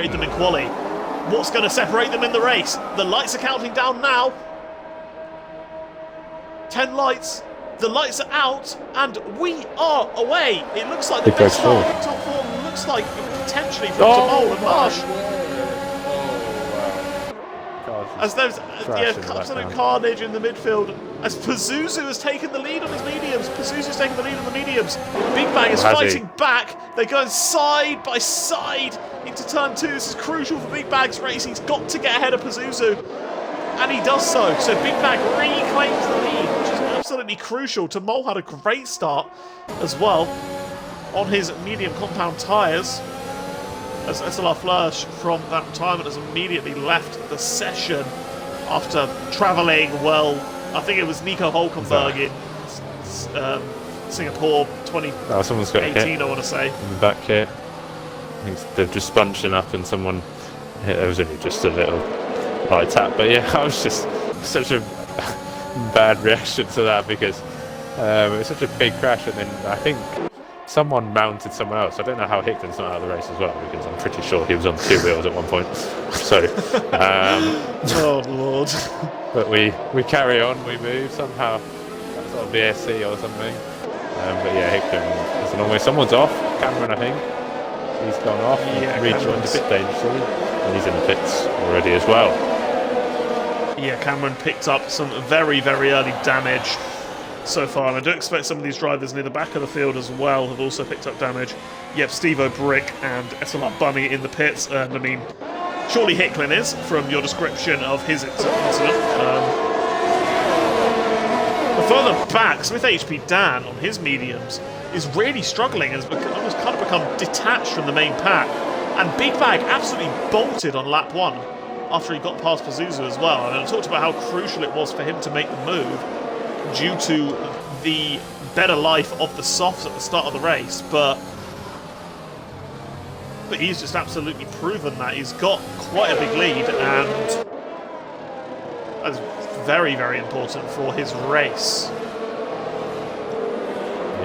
them in quali. What's going to separate them in the race? The lights are counting down now. 10 lights. The lights are out, and we are away. It looks like the best start in top 4 looks like potentially from Tamol and Marsh. As there's absolute carnage in the midfield, as Pazuzu has taken the lead on his mediums. Pazuzu's taken the lead on the mediums. Big Bang is fighting back. They're going side by side into turn 2. This is crucial for Big Bag's race. He's got to get ahead of Pazuzu, and he does so. So Big Bag reclaims the lead, which is absolutely crucial. Tamol had a great start as well on his medium compound tyres, as SLR Flourish from that retirement has immediately left the session after travelling, well, I think it was Nico Hulkenberg in Singapore 2018, I want to say. In the back here. I think they're just bunching up and someone hit. There was only just a little light tap, but yeah, I was just such a bad reaction to that because it was such a big crash, and then I think someone mounted someone else. I don't know how Hickman's not out of the race as well, because I'm pretty sure he was on 2 wheels at one point. So, oh Lord! But we carry on, we move somehow. That's on VSC or something. But yeah, Hickman is a long way. Someone's off. Cameron, I think. He's gone off. Yeah, rejoined the pit dangerously, and he's in the pits already as well. Yeah, Cameron picked up some very, very early damage so far, and I do expect some of these drivers near the back of the field as well have also picked up damage. Yep, Steve-O Brick and SLR Bunny in the pits, and I mean, surely Hicklin is, from your description of his incident. But further back, Smith HP Dan on his mediums is really struggling, has almost kind of become detached from the main pack, and Big Bag absolutely bolted on lap 1 after he got past Pazuzu as well. And I talked about how crucial it was for him to make the move due to the better life of the softs at the start of the race, but he's just absolutely proven that he's got quite a big lead, and that's very, very important for his race.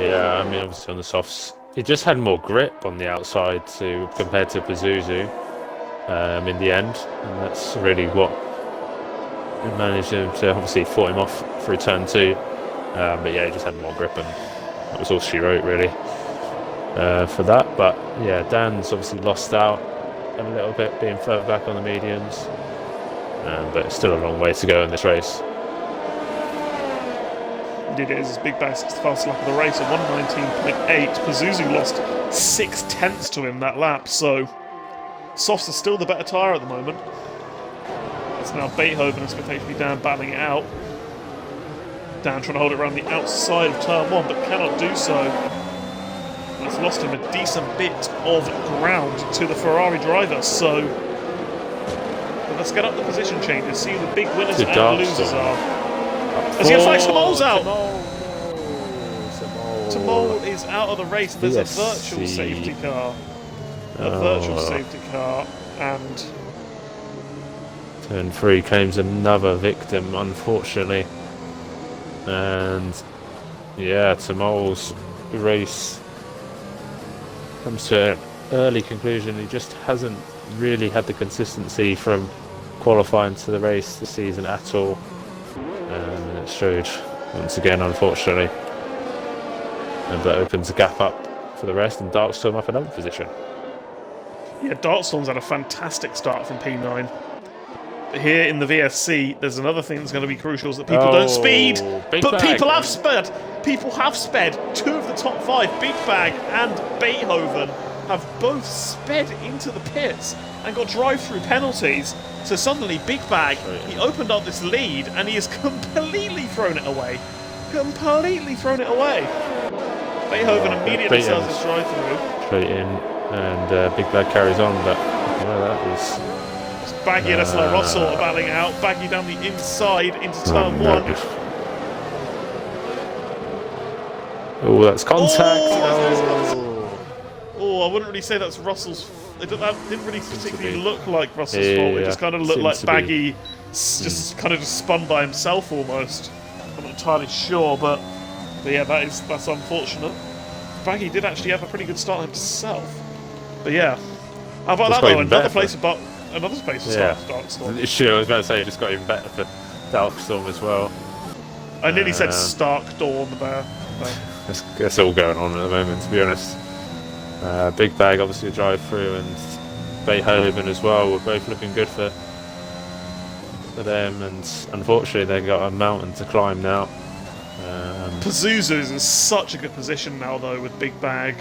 Yeah, I mean, obviously on the softs, he just had more grip on the outside compared to Pazuzu in the end, and that's really what managed him to obviously fought him off through turn 2, but yeah, he just had more grip, and that was all she wrote really for that. But yeah, Dan's obviously lost out a little bit being further back on the mediums, but it's still a long way to go in this race. Indeed it is, as Big Bag's fastest lap of the race at 1:19.8. Pazuzu lost 0.6 to him that lap, so softs are still the better tyre at the moment. It's now Beethoven and Smith HP Dan battling it out. Dan trying to hold it around the outside of turn 1, but cannot do so. That's lost him a decent bit of ground to the Ferrari driver, so but let's get up the position changes, see who the big winners and losers are. As he flags Tamol's out! Tamol is out of the race. There's a virtual safety car. Virtual safety car, and turn 3 claims another victim, unfortunately. And yeah, Tamol's race comes to an early conclusion. He just hasn't really had the consistency from qualifying to the race this season at all, and it showed once again, unfortunately. And that opens a gap up for the rest, and Darkstorm up another position. Yeah, Darkstorm's had a fantastic start from P9. But here in the VSC, there's another thing that's going to be crucial, is that people don't speed. But people have sped. People have sped. 2 of the top 5, Big Bag and Beethoven, have both sped into the pits and got drive-through penalties. So suddenly, Big Bag, he opened up this lead, and he has completely thrown it away. Completely thrown it away. Beethoven immediately sells his drive-through. Straight in, and Big Bag carries on, but that was... Baggy and SLR Russell are battling it out. Baggy down the inside into turn 1. Oh, that's contact. Oh, I wouldn't really say that's Russell's. That didn't really particularly look like Russell's fault. It just kind of looked like Baggy just kind of just spun by himself almost. I'm not entirely sure, but yeah, that's unfortunate. Baggy did actually have a pretty good start himself. But yeah, How about Just that got though? even better Another space to Yeah. start Darkstorm. Sure, I was about to say it just got even better for Darkstorm as well. I nearly said Stark Dawn there. That's all going on at the moment, to be honest. Big Bag obviously a drive through, and Beethoven as well were both looking good for them, and unfortunately they got a mountain to climb now. Pazuzu is in such a good position now though, with Big Bag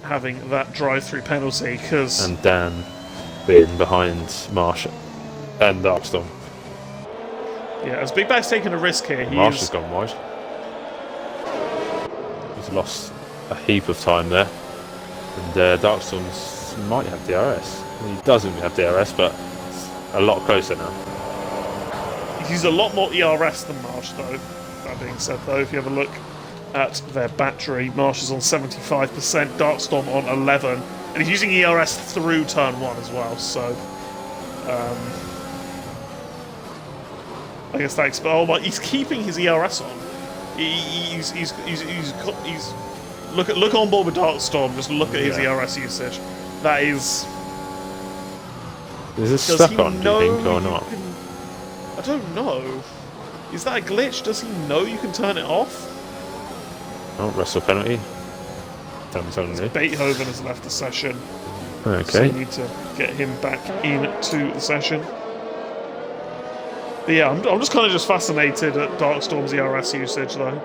having that drive-through penalty, because... And Dan being behind Marsh and Darkstorm. Yeah, as Big Bag's taking a risk here, Marsh has gone wide. He's lost a heap of time there. And Darkstorm might have DRS. He doesn't have DRS, but it's a lot closer now. He's a lot more ERS than Marsh, though. That being said, though, if you have a look at their battery, Marsh is on 75%, Darkstorm on 11%, and he's using ERS through turn 1 as well, so... I guess that's... Oh, but he's keeping his ERS on. Look on board with Darkstorm, just look at his ERS usage. That is... Is this stuck on, do you think, or not? I don't know. Is that a glitch? Does he know you can turn it off? Oh, wrestle penalty. Only. Beethoven has left the session. Okay. So you need to get him back into the session. But yeah, I'm just kind of just fascinated at Darkstorm's ERS usage, though.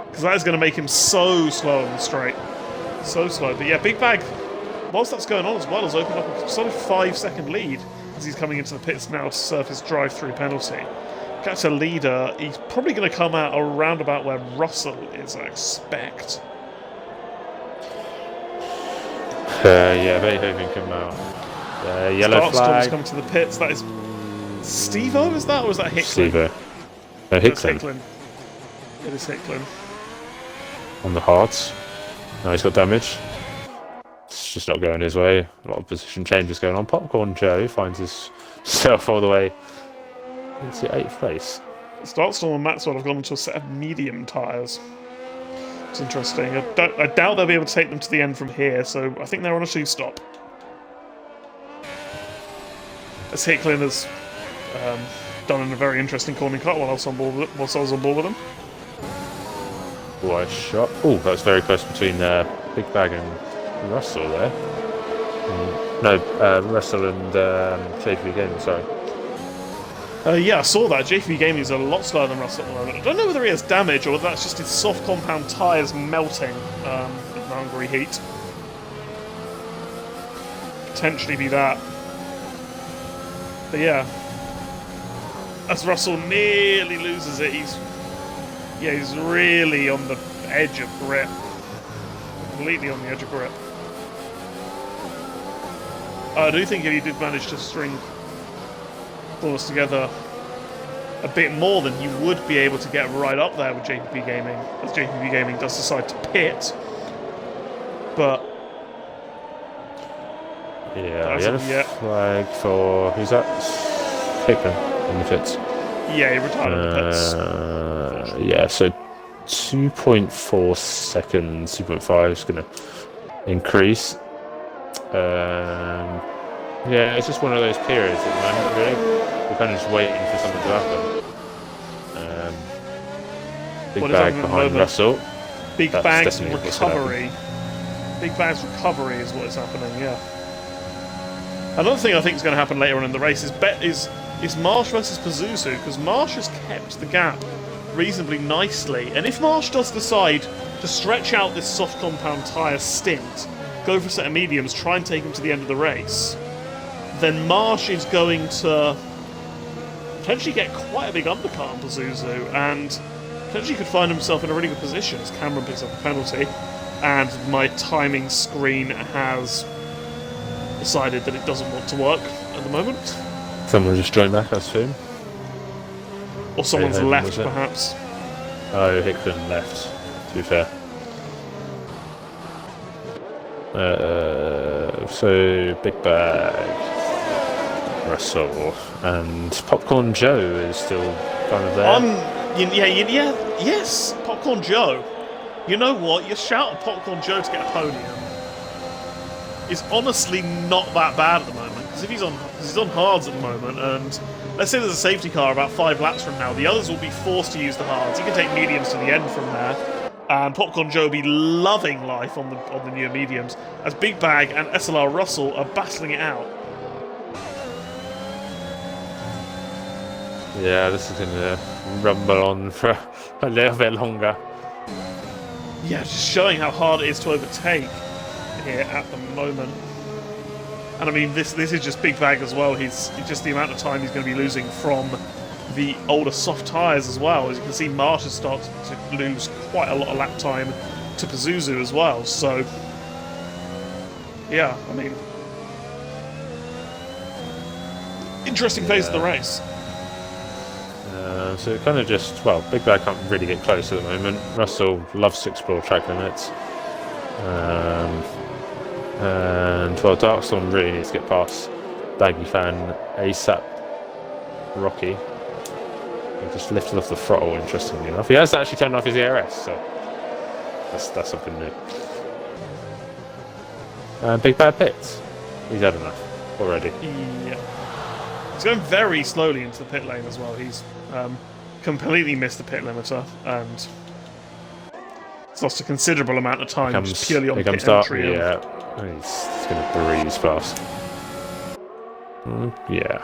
Because that is going to make him so slow on the straight. So slow. But yeah, Big Bag, whilst that's going on as well, has opened up a sort of 5-second lead as he's coming into the pits now to serve his drive-through penalty. Gets a leader. He's probably going to come out around about where Russell is, I expect. Yeah, Beethoven come out. Yellow flag. Darkstorm's coming to the pits. That is Steve-O, is that? Or is that Hicklin? Steve-O. No, Hicklin. It is Hicklin. On the hards. No, he's got damage. It's just not going his way. A lot of position changes going on. Popcorn Joe finds himself all the way into 8th place. Darkstorm and Maxwell have gone into a set of medium tyres. It's interesting. I doubt they'll be able to take them to the end from here, so I think they're on a 2-stop. As Hicklin has done a very interesting corner cut while I was on board with them. Wide shot. Oh, that was very close between Big Bag and Russell there. No, Russell and JV Gaming, sorry. Yeah, I saw that. JV Gaming is a lot slower than Russell at the moment. I don't know whether he has damage or whether that's just his soft compound tyres melting in the Hungary heat. Potentially be that. But yeah, as Russell nearly loses it, he's really on the edge of grip. Completely on the edge of grip. I do think if he did manage to string those together a bit more, than he would be able to get right up there with JPP Gaming, as JPP Gaming does decide to pit. But yeah, yellow flag for who's that? Hicklin in the pits. Yeah, he retired in the pits. Yeah, so 2.4 seconds, 2.5 is going to increase. Yeah, it's just one of those periods at the moment, really. We're kind of just waiting for something to happen. Big Bag behind Russell. Big Bag's recovery. Big Bag's recovery is what is happening, yeah. Another thing I think is going to happen later on in the race is Marsh versus Pazuzu, because Marsh has kept the gap reasonably nicely. And if Marsh does decide to stretch out this soft compound tyre stint, go for a set of mediums, try and take him to the end of the race, then Marsh is going to potentially get quite a big undercut on Pazuzu, and potentially could find himself in a really good position as Cameron picks up a penalty, and my timing screen has decided that it doesn't want to work at the moment. Someone just joined back, I assume. Or someone's left, perhaps. Oh, Hicklin left, to be fair. So, Big Bag, Russell, and Popcorn Joe is still kind of there. Yes, Popcorn Joe. You know what? Your shout at Popcorn Joe to get a podium is honestly not that bad at the moment. Because if he's on hards at the moment, and let's say there's a safety car about 5 laps from now, the others will be forced to use the hards. He can take mediums to the end from there, and Popcorn Joe will be loving life on the newer mediums, as Big Bag and SLR Russell are battling it out. Yeah, this is going to rumble on for a little bit longer. Yeah, just showing how hard it is to overtake here at the moment. And I mean, this is just Big Bag as well. He's just the amount of time he's going to be losing from the older soft tyres as well. As you can see, Marsh has started to lose quite a lot of lap time to Pazuzu as well. So, yeah, I mean, interesting phase of the race. So it kind of just, well, Big Bag can't really get close at the moment. Russell loves to explore track limits. And, well, Darkstorm really needs to get past Baggy Fan ASAP Rocky. He just lifted off the throttle, interestingly enough. He has actually turned off his ERS, so that's something new. And Big Bad Pits. He's had enough already. Yeah. He's going very slowly into the pit lane as well. He's completely missed the pit limiter, and it's lost a considerable amount of time just purely on pit entry. Yeah, he's going to breeze past. Yeah.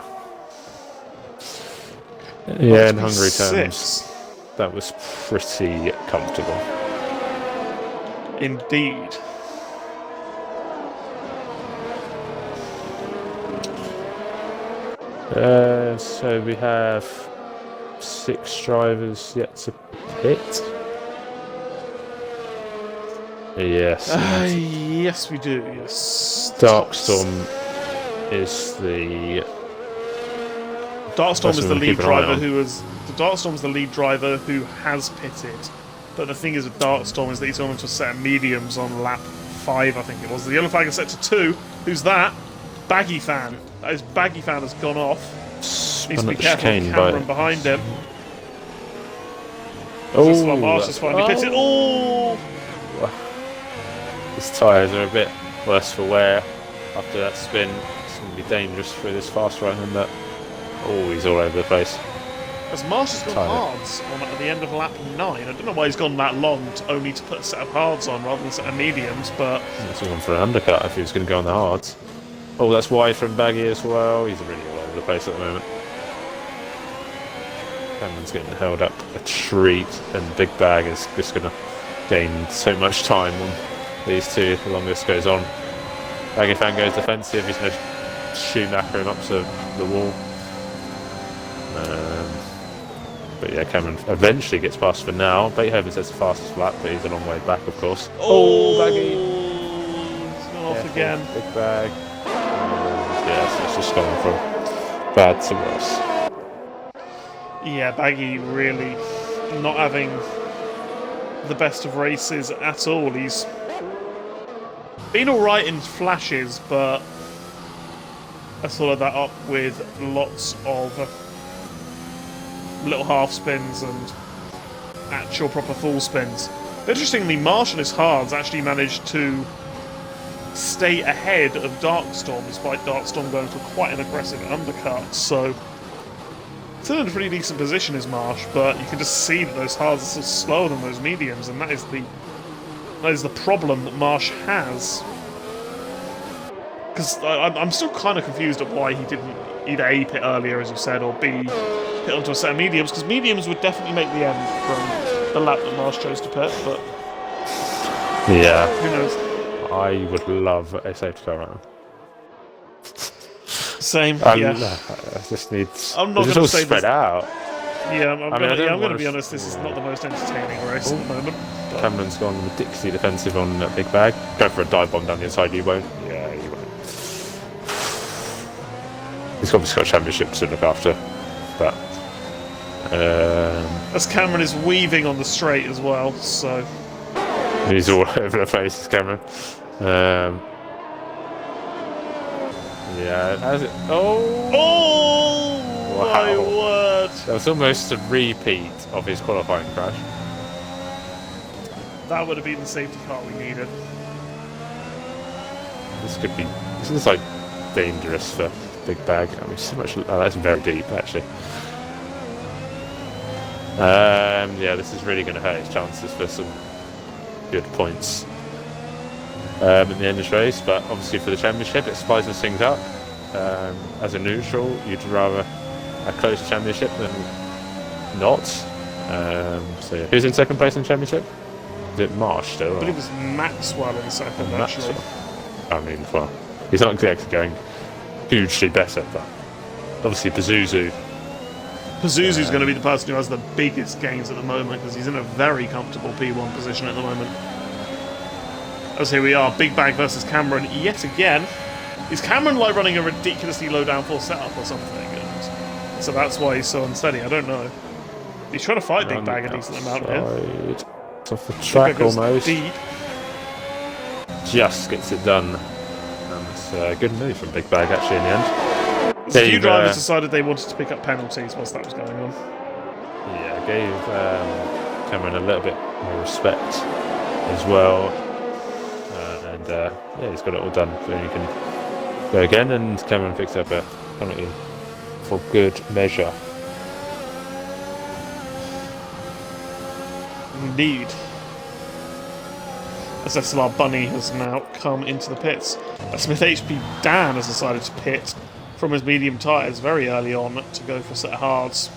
Yeah, in Hungary terms, that was pretty comfortable. Indeed. So we have 6 drivers yet to pit. Yes. Yes, we do. Yes. Darkstorm is the lead driver Darkstorm is the lead driver who has pitted. But the thing is with Darkstorm is that he's gone into a set of mediums on lap 5, I think it was. The yellow flag is set to 2. Who's that? Baggy Fan. That is Baggy Fan has gone off. Needs to be careful of Cameron behind him. Oh, Marsh has finally pitted. Oh! His tyres are a bit worse for wear after that spin. It's going to be dangerous for this fast right hander. Oh, he's all over the place. As Marsh has gone hards at the end of lap 9. I don't know why he's gone that long only to put a set of hards on rather than a set of mediums, but he's gone for an undercut if he was going to go on the hards. Oh, that's wide from Baggy as well. He's really all over the place at the moment. Cameron's getting held up a treat, and Big Bag is just going to gain so much time on these two the longer this goes on. Baggy Fan goes defensive. He's going to Schumacher him up to the wall. But yeah, Cameron eventually gets past for now. Beethoven says the fastest lap, but he's a long way back, of course. Oh, Baggy! He's gone off again. Big Bag. Yeah, it's just gone from bad to worse. Yeah, Baggy really not having the best of races at all. He's been alright in flashes, but I followed that up with lots of little half spins and actual proper full spins. Interestingly, Marsh on his hards actually managed to stay ahead of Darkstorm despite Darkstorm going for quite an aggressive undercut, so still in a pretty decent position is Marsh, but you can just see that those hards are still slower than those mediums, and that is the problem that Marsh has. Because I'm still kind of confused at why he didn't either A, pit earlier, as you said, or B, pit onto a set of mediums, because mediums would definitely make the end from the lap that Marsh chose to pit, but yeah, who knows? I would love a safety car right now. Same, yeah. I just need... I'm not going to say spread out. Yeah, I'm going to be honest, this is not the most entertaining race at the moment. But Cameron's gone ridiculously defensive on that Big Bag. Go for a dive bomb down the inside, you won't. Yeah, you won't. He's obviously got championships to look after, but... as Cameron is weaving on the straight as well, so... He's all over the place, Cameron. Yeah, has it... Oh! My word! That was almost a repeat of his qualifying crash. That would have been the safety car we needed. This is like dangerous for Big Bag. I mean, so much. Oh, that's very deep, actually. Yeah, this is really going to hurt his chances for some good points at the end of this race. But obviously, for the championship, it spices things up. As a neutral, you'd rather a close championship than not. So yeah. Who's in second place in the championship? Is it Marsh still? I believe it was Maxwell in second, actually. I mean, well, he's not exactly going hugely better, but obviously Pazuzu. Pazuzu's going to be the person who has the biggest gains at the moment because he's in a very comfortable P1 position at the moment. As here we are, Big Bag versus Cameron yet again. Is Cameron like running a ridiculously low downforce setup or something? And so that's why he's so unsteady. I don't know. He's trying to fight Big Bag a decent amount here. It's off the track almost. Deep. Just gets it done. And it's a good move from Big Bag actually in the end. A few drivers decided they wanted to pick up penalties whilst that was going on. Yeah, gave Cameron a little bit more respect as well. Yeah, he's got it all done. So you can go again, and Cameron picks up a penalty for good measure. Indeed. As SLR Bunny has now come into the pits. Smith HP Dan has decided to pit from his medium tyres very early on to go for a set of hards.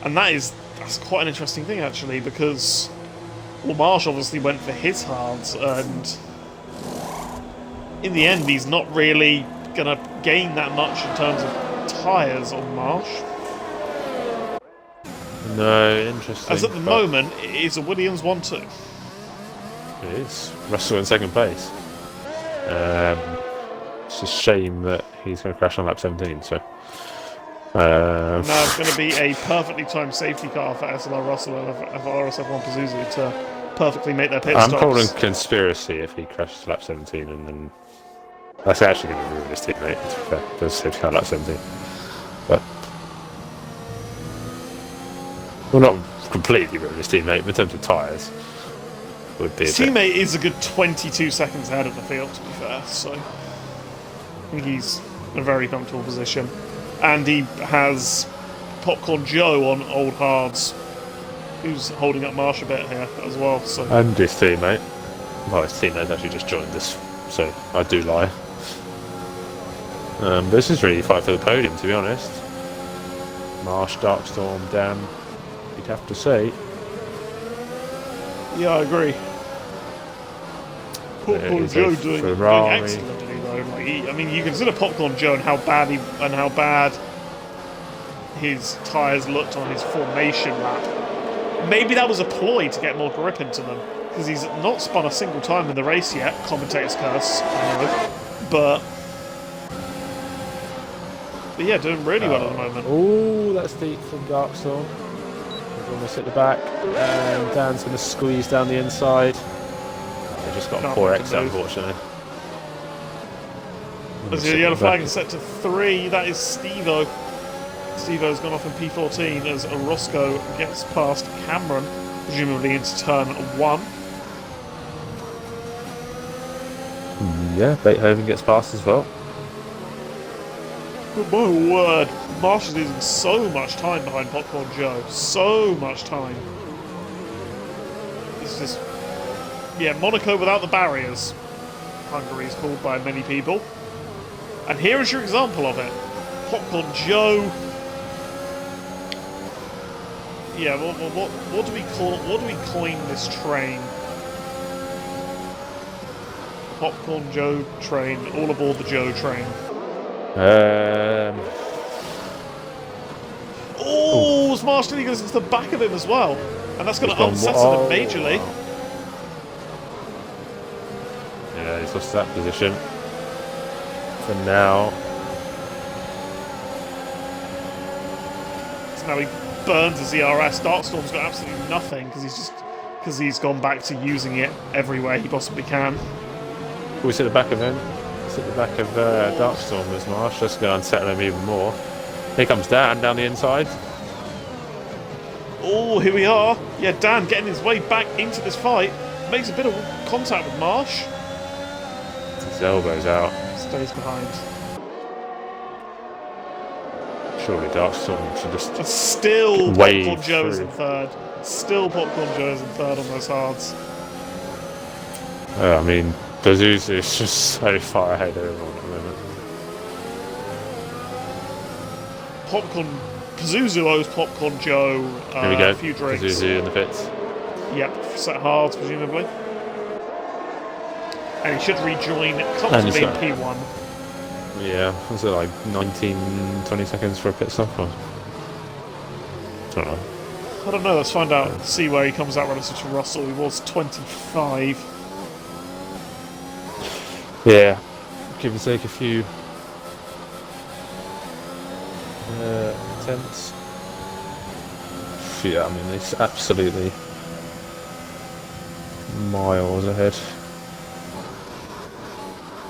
And that's quite an interesting thing actually, because Marsh obviously went for his hards, and in the end he's not really going to gain that much in terms of tyres on Marsh. No, interesting. As at the moment, it is a Williams 1-2. It is. Russell in second place. It's a shame that he's going to crash on lap 17, so... now it's going to be a perfectly timed safety car for SLR Russell and for RSF1 Pazuzu to perfectly make their pit stops. I'm calling conspiracy if he crashes lap 17 and then... That's actually going to ruin his teammate, to be fair. There's safety car lap 17. But... Well, not completely ruin his teammate, but in terms of tyres... His teammate is a good 22 seconds ahead of the field, to be fair, so... I think he's in a very comfortable position. And he has Popcorn Joe on old hards, who's holding up Marsh a bit here as well. So. And his teammate. Well, his teammate's actually just joined us, so I do lie. This is really fight for the podium, to be honest. Marsh, Darkstorm, Dan, you'd have to say. Yeah, I agree. Popcorn Joe doing excellently though. Like I mean, you consider Popcorn Joe and how bad his tyres looked on his formation lap. Maybe that was a ploy to get more grip into them, because he's not spun a single time in the race yet. Commentator's curse, I know, but yeah, doing really well at the moment. Oh, that's deep from Darkstorm. He's almost at the back, and Dan's going to squeeze down the inside. They just got a poor exit, unfortunately. As the yellow flag is set to 3, that is Steve-O. Steve-O's gone off in P14 as Roscoe gets past Cameron, presumably into turn 1. Yeah, Beethoven gets past as well. But my word, Marsh is losing so much time behind Popcorn Joe. So much time. It's just... Yeah, Monaco without the barriers, Hungary is called by many people. And here is your example of it. Popcorn Joe. Yeah, what do we call? What do we coin this train? Popcorn Joe train. All aboard the Joe train. Oh, Marsh nearly goes into the back of him as well, and that's going to upset him majorly. Wow. Yeah, he's lost that position for now. So now he burns his ERS. Darkstorm's got absolutely nothing because he's gone back to using it everywhere he possibly can. We sit at the back of him. Sit at the back of Darkstorm as Marsh. That's going to unsettle him even more. Here comes Dan down the inside. Oh, here we are. Yeah, Dan getting his way back into this fight. Makes a bit of contact with Marsh. His elbows out. Stays behind. Surely Darkstorm should just... But still, wave Popcorn Joe is through. in third. Still, Popcorn Joe is in third on those hards. I mean, Pazuzu is just so far ahead of everyone at the moment. Pazuzu owes Popcorn Joe Here we go. a few drinks. Pazuzu in the pits. Yep, set hards presumably. And he should rejoin comfortably in P1. Yeah, was it like 19, 20 seconds for a pit stop? Or? I don't know. I don't know, let's find out, see where he comes out relative to Russell. He was 25. Yeah, give or take a few tenths. Yeah, I mean, it's absolutely miles ahead.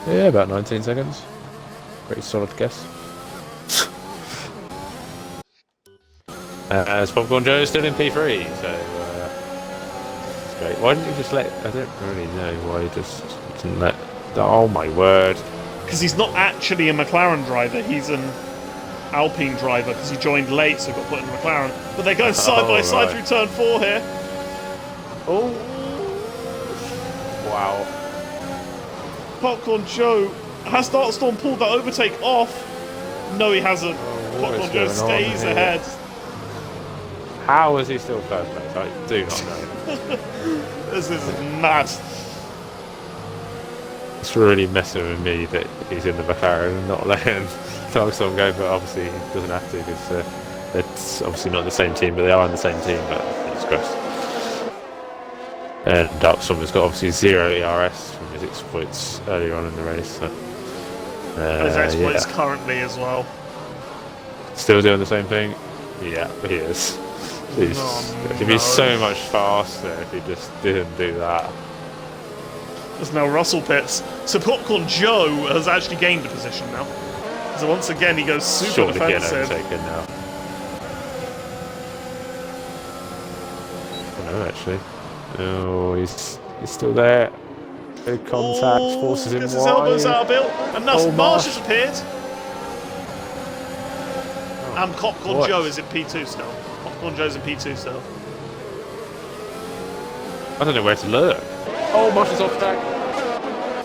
Yeah, about 19 seconds. Pretty solid guess. As Popcorn Joe is still in P3, so it's great. Why didn't you just let... I don't really know why he just didn't let... Oh my word. Because he's not actually a McLaren driver, he's an Alpine driver, because he joined late, so got put in McLaren. But they're going side by side through turn 4 here. Oh. Wow. Popcorn Joe, has Darkstorm pulled that overtake off? No, he hasn't. Popcorn Joe stays ahead. How is he still first place? I do not know. This is mad. It's really messing with me that he's in the McLaren and not letting Darkstorm go, but obviously he doesn't have to because it's obviously not the same team, but they are in the same team, but it's gross. And Darkstorm has got obviously 0 ERS from his exploits earlier on in the race. So, his exploits currently as well. Still doing the same thing? Yeah, he is. He'd be so much faster if he just didn't do that. There's now Russell pits. So Popcorn Joe has actually gained a position now. So once again he goes super defensive. Now. Oh, no, actually. No, he's still there. Big contact, forces him gets wide. His elbows out a bit. And now Marsh has appeared. And Popcorn Joe is in P2 still. Popcorn Joe's in P2 still. I don't know where to look. Oh, Marsh is off track.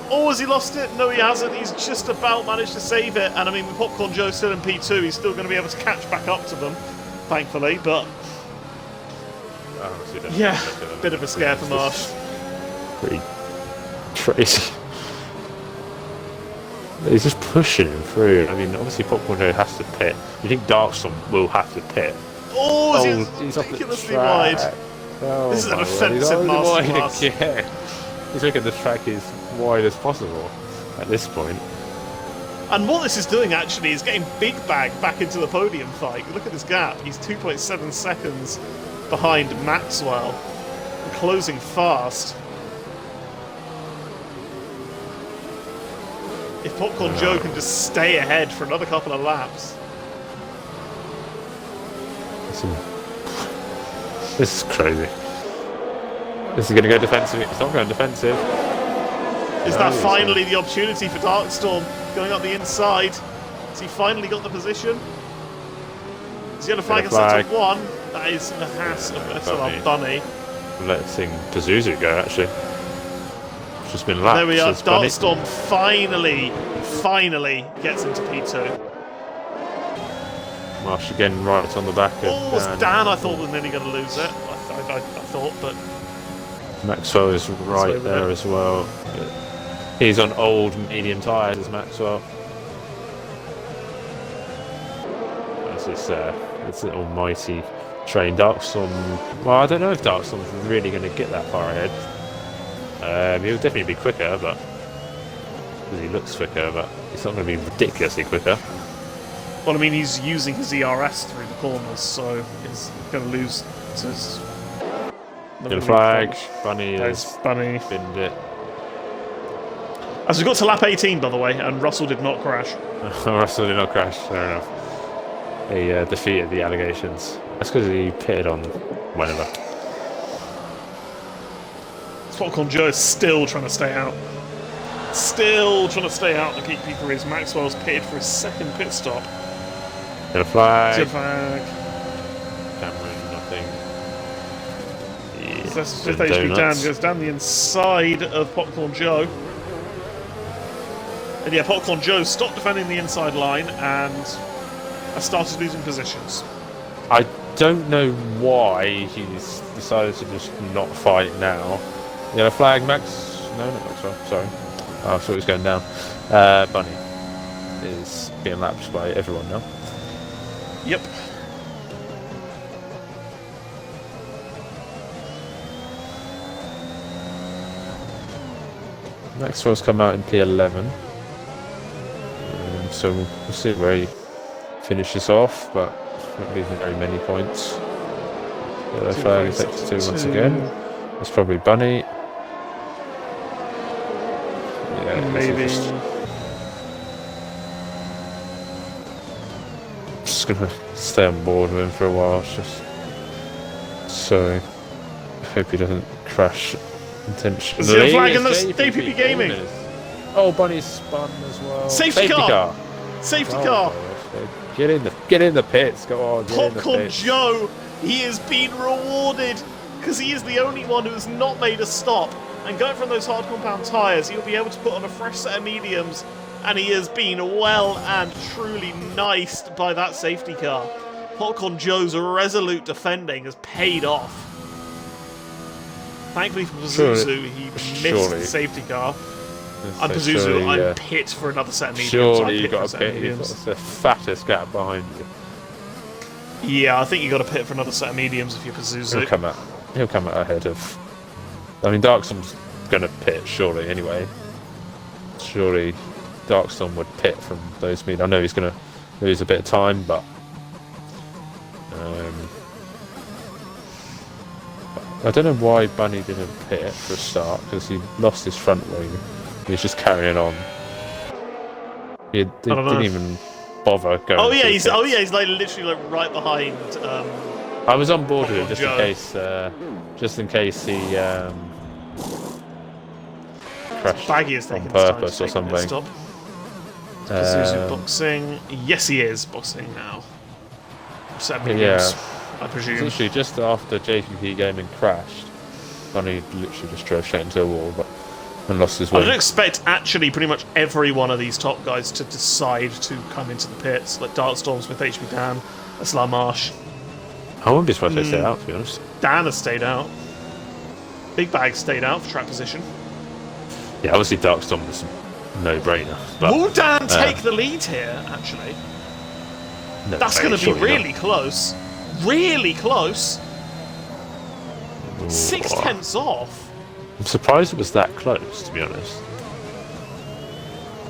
Oh, has he lost it? No, he hasn't. He's just about managed to save it. And I mean, with Popcorn Joe still in P2, he's still going to be able to catch back up to them, thankfully. But yeah, bit of a scare for Marsh. Pretty crazy. He's just pushing him through. I mean, obviously Popcorn Joe has to pit. You think Darkstorm will have to pit? Oh, he's ridiculously wide. Oh, this is an offensive masterclass. He's making the track as wide as possible at this point. And what this is doing actually is getting Big Bag back into the podium fight. Look at this gap. He's 2.7 seconds behind Maxwell. And closing fast. If Popcorn Joe can just stay ahead for another couple of laps. This is crazy. This is going to go defensive. It's not going defensive. Is that finally the opportunity for Darkstorm going up the inside? Has he finally got the position? Is he going to flag in sector 1? That is the Haas of SLR Bunny. Letting Pazuzu go, actually. It's just been lapped. There we are. Darkstorm finally gets into P2. Marsh again right on the back of Dan. I thought was nearly going to lose it. I thought, but Maxwell is right there as well. He's on old medium tyres as Maxwell. It's an almighty train. Darkstorm. Well, I don't know if Darkstorm's really going to get that far ahead. He'll definitely be quicker, but because he looks quicker, but he's not going to be ridiculously quicker. Well, I mean, he's using his ERS through the corners, so he's going to lose his. Good flag. Bunny has Bunny binned it. As we got to lap 18, by the way, and Russell did not crash. Russell did not crash. Fair enough. he defeated the allegations. That's because he pitted on whenever. Popcorn Joe is still trying to stay out. Still trying to stay out in the P3 as Maxwell's pitted for his second pit stop. Get a flag. Get a flag. Cameron, nothing. So that's fifth HP Dan goes down the inside of Popcorn Joe. And yeah, Popcorn Joe stopped defending the inside line and has started losing positions. I don't know why he's decided to just not fight now. Yellow flag, Max. No, not Maxwell. Sorry. Oh, I thought he was going down. Bunny is being lapped by everyone now. Yep. Maxwell's come out in P11. So we'll see where he finishes off, but not losing very many points. Yellow flag is 82 once again. It's probably Bunny. Yeah, maybe. Just gonna stay on board with him for a while. It's just so I hope he doesn't crash intentionally. Zero flag in the DPP Gaming. Oh, Bunny's spun as well. Safety car. Safety car. Get in the pits. Go on. Popcorn Joe. He is being rewarded because he is the only one who has not made a stop. And going from those hard compound tyres, he'll be able to put on a fresh set of mediums. And he has been well and truly niced by that safety car. Popcorn Joe's resolute defending has paid off. Thankfully for Pazuzu, he missed the safety car. I'm Pazuzu, I'm pit for another set of mediums. Surely you got a pit. You've got the fattest gap behind you. Yeah, I think you got to pit for another set of mediums if you're Pazuzu. He'll come out ahead of. I mean, Darkstorm's going to pit surely anyway. Surely Darkstorm would pit from those mediums. I know he's going to lose a bit of time, but I don't know why Bunny didn't pit for a start because he lost his front wing. He's just carrying on. He didn't even bother going. Oh yeah, he's like literally like right behind. I was on board with him just in case he crashed on purpose or something. Pazuzu boxing. Yes, he is boxing now. I presume. Literally just after JPP Gaming crashed, Bunny literally just drove straight into a wall, and lost his way. I don't expect actually pretty much every one of these top guys to decide to come into the pits, like Darkstorms with HP Dan, SLR Marsh. I wouldn't be surprised if they stayed out, to be honest. Dan has stayed out. Big Bag stayed out for track position. Yeah, obviously Darkstorm was a no-brainer. Will Dan take the lead here, actually? No, that's going to be really close. Really close. 6/10 off. I'm surprised it was that close, to be honest.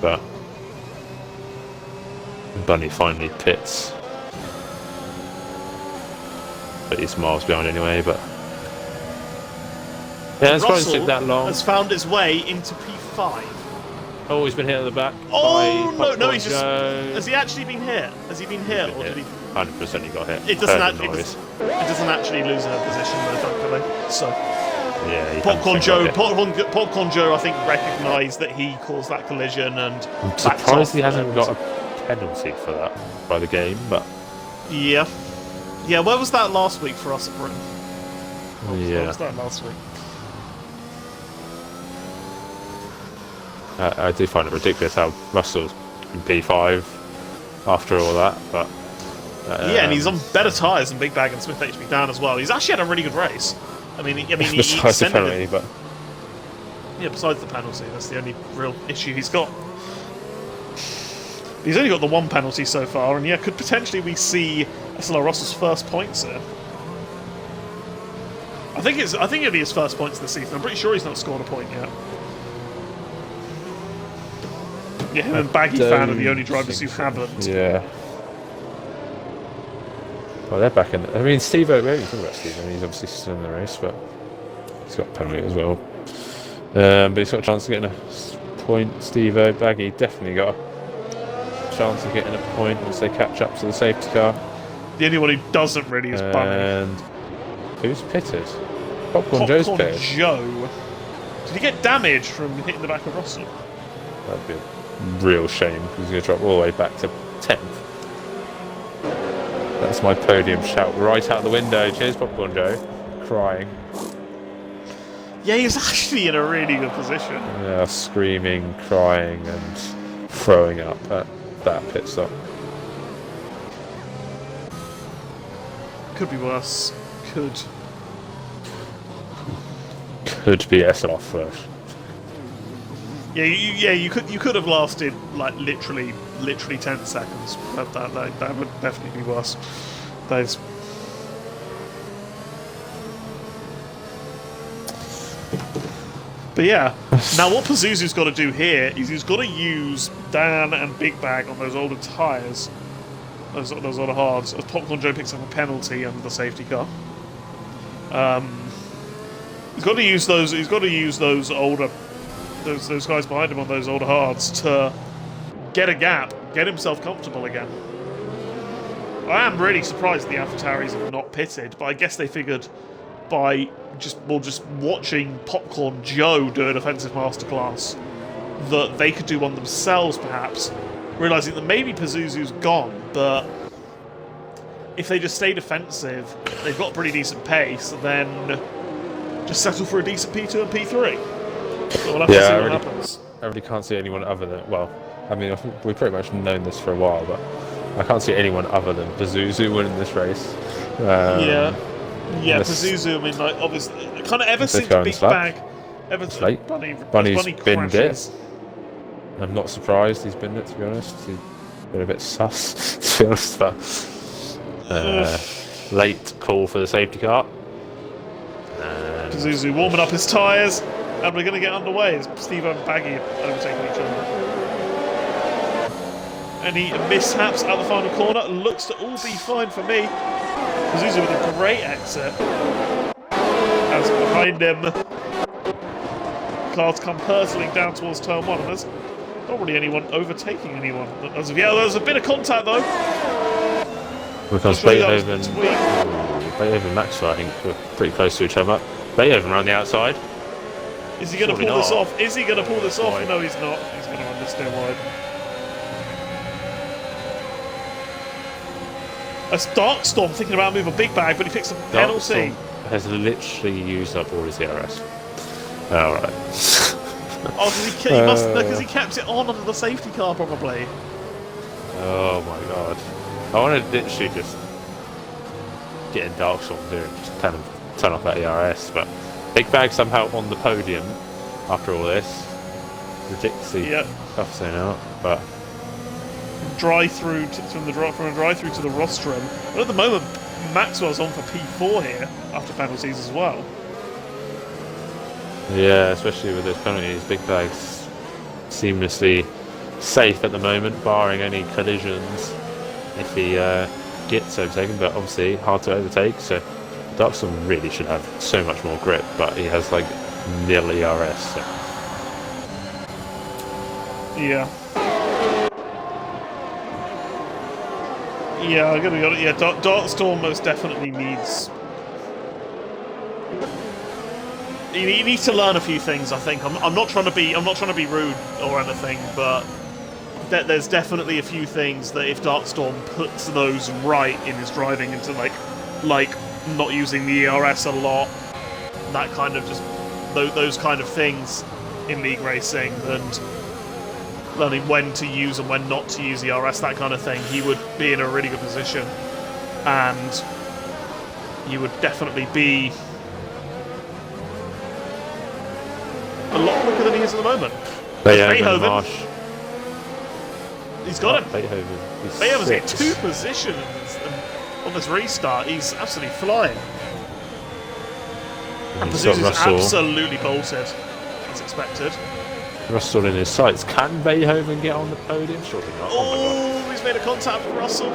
But Bunny finally pits. But he's miles behind anyway, but yeah, it's probably took that long. Has found his way into P5. Oh, he's been hit at the back. Oh no, he's just. Has he actually been hit? Has he been hit, or did he? 100% he got hit. It doesn't actually lose a position though, thankfully. So yeah, Popcorn Joe, I think recognised that he caused that collision and. I'm surprised he hasn't got a penalty for that by the game, but yeah, where was that last week for us at Britain? Yeah, where was that last week? I do find it ridiculous how Russell's in P5 after all that, but yeah, and he's on better tyres than Big Bag and Smith HB Dan as well. He's actually had a really good race. I mean, he besides the penalty, but yeah, besides the penalty, that's the only real issue he's got. He's only got the one penalty so far, and yeah, could potentially we see SLR Russell's first points here. I think it'll be his first points this season. I'm pretty sure he's not scored a point yet. Yeah, him and Baggy Fan are the only drivers who haven't. Yeah. Well, they're back in. I mean, Steve-O, we haven't talked about Steve. I mean, he's obviously still in the race, but he's got a penalty as well. But he's got a chance of getting a point. Steve-O, Baggy definitely got a chance of getting a point once they catch up to the safety car. The only one who doesn't really is Bunny. And who's pitted? Popcorn Joe's pitted. Joe. Did he get damage from hitting the back of Russell? That'd be a real shame because he's going to drop all the way back to 10th. That's my podium shout right out the window. Cheers, Popcorn Joe. Crying. Yeah, he's actually in a really good position. Yeah, screaming, crying, and throwing up at that pit stop. Could be worse. Could be SLR first. Yeah, you could have lasted like literally 10 seconds. That would definitely be worse. Those. But yeah, now what Pazuzu's got to do here is he's got to use Dan and Big Bag on those older tyres, those older hards, as Popcorn Joe picks up a penalty under the safety car. He's got to use those. He's got to use those older, those guys behind him on those older hards to get a gap, get himself comfortable again. I am really surprised the AlphaTauris have not pitted, but I guess they figured by just watching Popcorn Joe do an offensive masterclass that they could do one themselves, perhaps, realising that maybe Pazuzu's gone, but if they just stay defensive, they've got pretty decent pace, then just settle for a decent P2 and P3. So we'll have to see what happens. I really can't see anyone other than, well, I mean, I think we've pretty much known this for a while, but I can't see anyone other than Pazuzu winning this race. Yeah, Pazuzu, I mean, like, obviously, kind of ever since Big Bag, Bunny's binned it. I'm not surprised he's binned it, to be honest. He's been a bit sus, to be honest, but late call for the safety car. And Pazuzu warming up his tyres, and we're going to get underway as Steve and Baggy are overtaking each other. Any mishaps at the final corner? Looks to all be fine for me. Pazuzu with a great exit. As behind him, cars come hurtling down towards turn 1, and there's not really anyone overtaking anyone. As of yet, there's a bit of contact though. Because Beethoven and Maxwell, I think, were pretty close to each other. Beethoven around the outside. Is he going to pull this off? Is he going to pull this off? No, he's not. He's going to understand wide. That's Darkstorm thinking about moving a Big Bag, but he picks a penalty. Has literally used up all his DRS. Alright. Because he kept it on under the safety car, probably. Oh my god. I want to literally just get in Darkstorm here and just turn off that ERS, but Big Bag somehow on the podium after all this. Ridiculously tough saying out, but drive-through from a drive-through to the rostrum. But at the moment, Maxwell's on for P4 here after penalties as well. Yeah, especially with those penalties. Big Bag's seamlessly safe at the moment, barring any collisions if he gets overtaken, but obviously hard to overtake, so Darkstorm really should have so much more grip, but he has like nil ERS. So. Yeah. Yeah, I'm gonna be honest. Yeah, Darkstorm most definitely needs. He needs to learn a few things. I think. I'm not trying to be rude or anything, but there's definitely a few things that if Darkstorm puts those right in his driving, into like not using the ERS a lot, that kind of just those kind of things in league racing, and learning when to use and when not to use ERS, that kind of thing, he would be in a really good position, and he would definitely be a lot quicker than he is at the moment. Beethoven. He's got him. Beethoven's in 2 positions on this restart. He's absolutely flying. And Pazuzu's absolutely bolted, as expected. Russell in his sights. Can Beethoven get on the podium? Surely not. Oh, he's made a contact with Russell.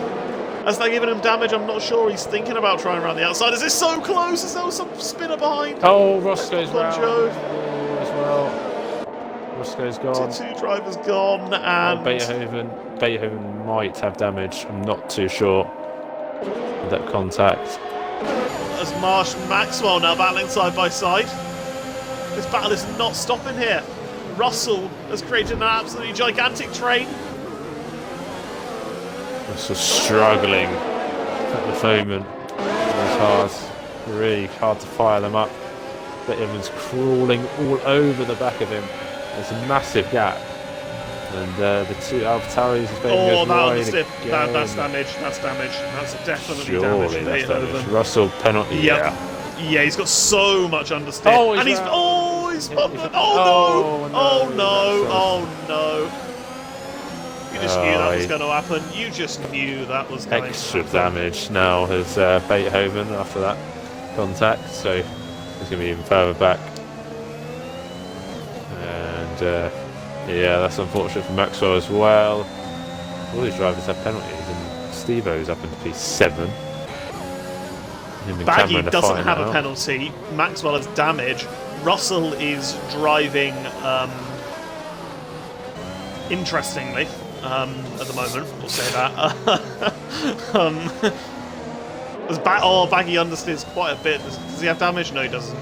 As they're giving him damage, I'm not sure he's thinking about trying around the outside. Is this so close? Is there some spinner behind? Oh, Ross goes round as well. Roscoe's gone. Two drivers gone, and Beethoven might have damage. I'm not too sure. With that contact. As Marsh and Maxwell now battling side by side. This battle is not stopping here. Russell has created an absolutely gigantic train. Russell struggling at the moment. It's hard, really hard to fire them up. Beethoven's crawling all over the back of him. There's a massive gap. And the two AlphaTauris is being that's damage. That's damage. That's definitely damage. That's damage. Russell penalty. Yep. Yeah, he's got so much understeer. Oh, and he's no. You just knew that was going to happen. You just knew that was going to happen. Extra damage now has Beethoven after that contact, so he's going to be even further back. And yeah, that's unfortunate for Maxwell as well. All these drivers have penalties, and Steve-O's up into P7. Baggy doesn't have a penalty. Maxwell has damage. Russell is driving, interestingly, at the moment. We'll say that. Baggy understeers quite a bit. Does he have damage? No, he doesn't.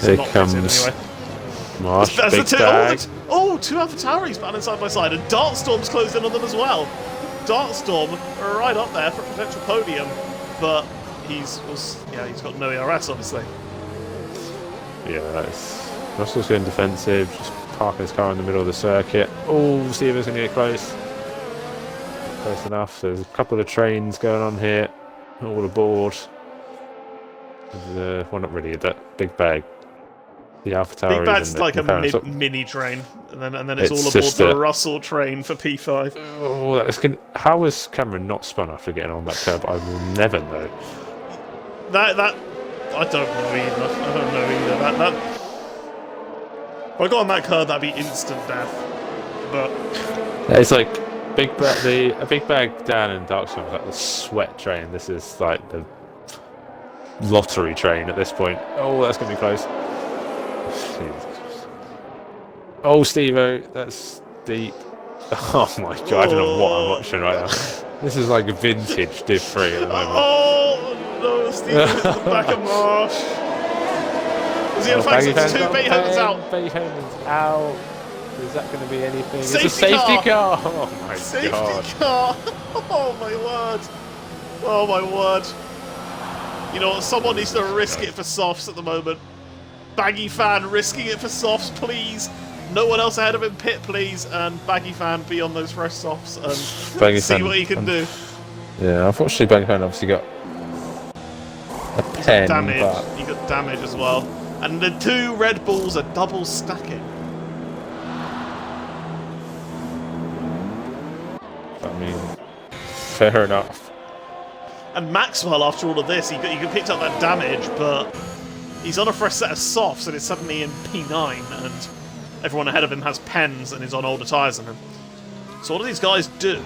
Here comes anyway. Marsh, Two AlphaTauris battling side by side, and Darkstorm's closed in on them as well. Darkstorm right up there for a potential podium, but he's got no ERS, obviously. Yeah, Russell's going defensive, just parking his car in the middle of the circuit. Oh, Steven's going to get close. Close enough. There's a couple of trains going on here, all aboard. Well, not really, that big bag. The AlphaTauris. Big Bag's like a mini train, and then it's all aboard the Russell train for P5. Oh, how was Cameron not spun after getting on that curb? I will never know. That I don't know either. If I got on that curb, that'd be instant death. But it's like a big bag down in Darkstorm is like the sweat train. This is like the lottery train at this point. Oh, that's gonna be close. Oh, Steve-O, that's deep. Oh my god, I don't know what I'm watching right now. This is like a vintage Div 3 at the moment. Oh no, Steve-O's in the back of Marsh. Is he in fact two? Beethoven's out. Beethoven's out. Is that going to be anything? Safety it's a safety car! Oh my god. Safety car! Oh my word. Oh my word. You know what, someone needs to risk it for softs at the moment. Baggy fan risking it for softs, please. No one else ahead of him, pit, please. And Baggy fan be on those fresh softs and see what he can do. Yeah, unfortunately, Baggy fan obviously got a pen. He got damage as well. And the two Red Bulls are double stacking. I mean, fair enough. And Maxwell, after all of this, he picked up that damage, but he's on a fresh set of softs and is suddenly in P9, and everyone ahead of him has pens and is on older tyres than him. So what do these guys do?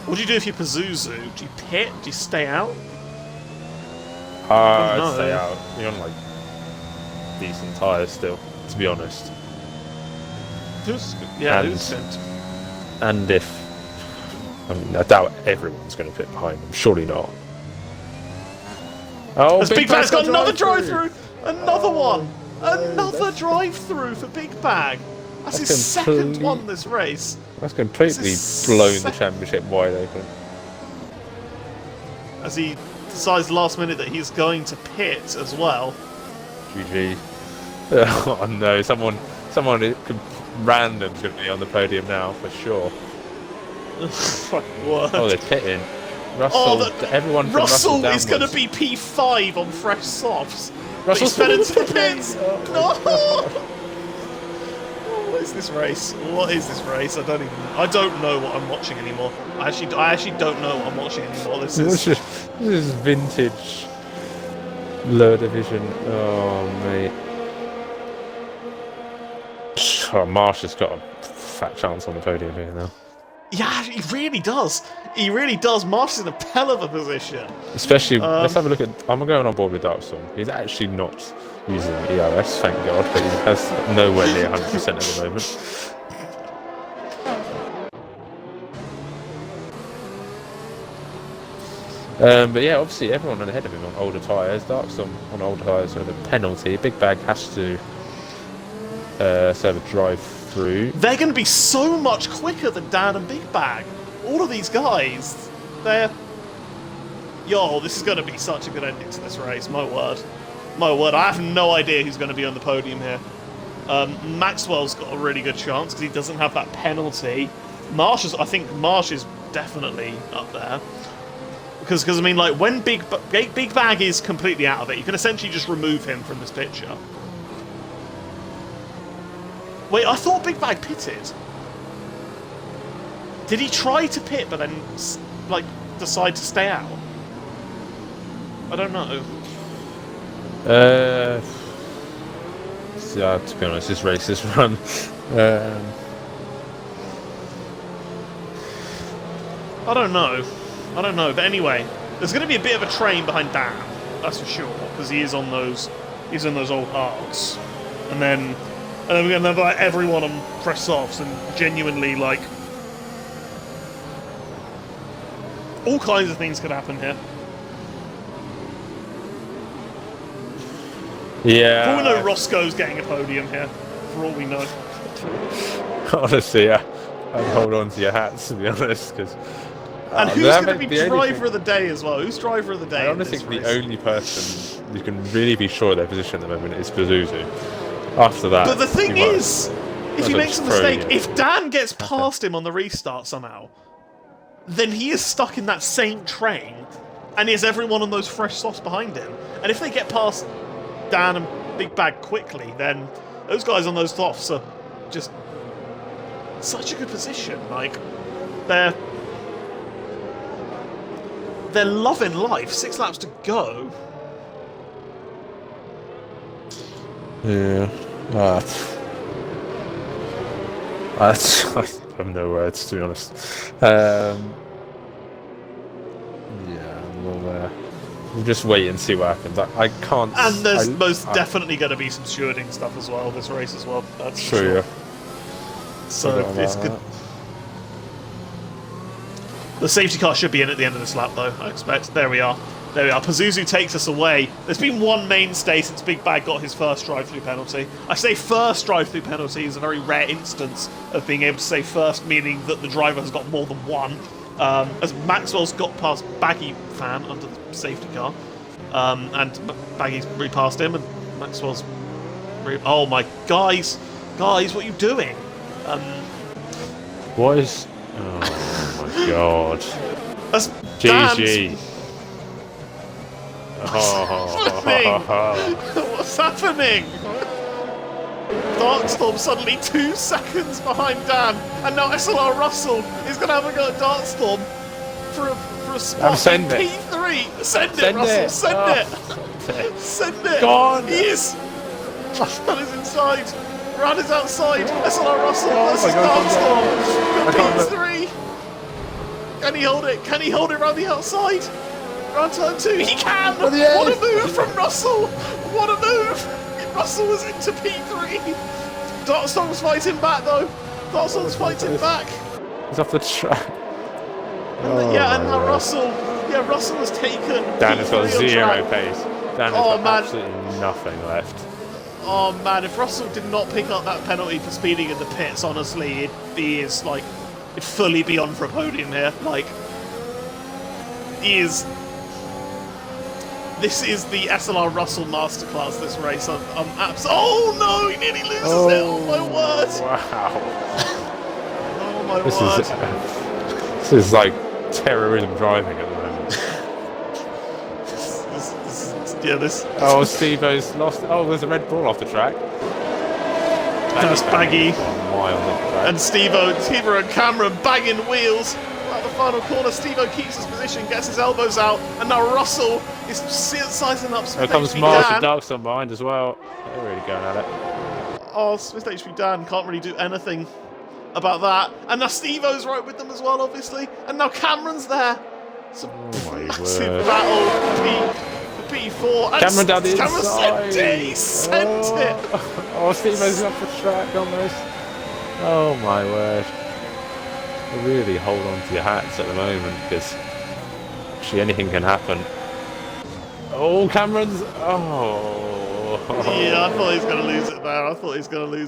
What do you do if you're Pazuzu? Do you pit? Do you stay out? I'd stay out. You're on like decent tyres still, to be honest. And if I doubt everyone's going to pit behind him. Surely not. Oh, Big Bag's got another drive-through! Another one! Another drive-through for Big Bag! That's his second one this race. That's completely blown the championship wide open. As he decides last minute that he's going to pit as well. GG. Oh no, someone random's going to be on the podium now for sure. What? Oh, they're pitting. Everyone from Russell downwards. is going to be P5 on fresh softs. Russell's fed into the pits. No. What is this race? What is this race? I don't know what I'm watching anymore. I actually don't know what I'm watching anymore. This is vintage lower division. Oh mate. Oh, Marsh has got a fat chance on the podium here now. Yeah, he really does. He really does. Marsh is in a hell of a position. Especially, let's have a look at... I'm going on board with Darkstorm. He's actually not using ERS, thank God, but he has nowhere near 100% at the moment. But yeah, obviously everyone ahead of him on older tyres. Darkstorm on older tyres with a penalty. Big Bag has to serve a drive through. They're going to be so much quicker than Dan and Big Bag. All of these guys, they're... Yo, this is going to be such a good ending to this race, my word. My word, I have no idea who's going to be on the podium here. Maxwell's got a really good chance because he doesn't have that penalty. I think Marsh is definitely up there. Because I mean, like, when Big Bag is completely out of it, you can essentially just remove him from this picture. Wait, I thought Big Bag pitted. Did he try to pit but then, like, decide to stay out? I don't know. Yeah, to be honest, this race is run. I don't know. But anyway, there's going to be a bit of a train behind Dan, that's for sure, because he is on those old arcs, and then we're going to have like everyone on press offs and genuinely like all kinds of things could happen here. Yeah. For all we know, Roscoe's getting a podium here. For all we know. Honestly, yeah, I'd hold on to your hats to be honest, because. And who's going to be driver of the day as well? Who's driver of the day? I honestly think the only person you can really be sure of their position at the moment is Pazuzu. After that, but the thing is, if he makes a mistake, if Dan gets past him on the restart somehow, then he is stuck in that same train, and he has everyone on those fresh softs behind him. And if they get past Dan and Big Bag quickly, then those guys on those softs are just such a good position. Like, they're loving life. 6 laps to go. Yeah. I have no words, to be honest. Yeah, we'll just wait and see what happens. I can't... And there's most definitely going to be some stewarding stuff as well, this race as well. That's true, sure. yeah. So it's good. The safety car should be in at the end of this lap, though, I expect. There we are. Pazuzu takes us away. There's been one mainstay since Big Bag got his first drive-through penalty. I say first drive-through penalty is a very rare instance of being able to say first, meaning that the driver has got more than one. As Maxwell's got past Baggy Fan under the safety car, and Baggy's repassed him, and Maxwell's... Oh, my... Guys, what are you doing? What is... Oh, my God. That's GG. What's happening? Darkstorm suddenly 2 seconds behind Dan, and now SLR Russell is going to have a go at Darkstorm for a spot in P3. Send it, Russell, send it. Send it. Gone. He is. Run is inside. Run is outside. SLR Russell versus Darkstorm. P3. Can he hold it? Can he hold it around the outside? Around turn 2, he can! What a move from Russell! What a move! Russell was into P3. Darkstorm's fighting back though. Darkstorm's fighting back. He's off the track. And now Russell has taken. Dan has got 0 pace. Dan has got absolutely nothing left. Oh man, if Russell did not pick up that penalty for speeding in the pits, honestly, it'd fully be on for a podium here. Like, this is the SLR Russell masterclass, this race. I'm oh no, he nearly loses it! Oh my word! Wow. Oh my word. This is like terrorism driving at the moment. this. Oh, Steve-O's lost. Oh, there's a Red Bull off the track. That's Baggy. Miles off the track. And Steve-O and Cameron banging wheels. At the final corner, Steve-O keeps his position, gets his elbows out, and now Russell is sizing up Smith. There comes Marsh and Darkstorm behind as well. They're really going at it. Oh, Smith HP Dan can't really do anything about that. And now Steve-O's right with them as well, obviously. And now Cameron's there. It's a massive battle for P4. And Cameron down the Cameron inside. sent it. He sent it. Oh, Steve-O's off the track almost. Oh my word. Really hold on to your hats at the moment because actually anything can happen. Oh, Cameron's. Oh. Yeah, I thought he was going to lose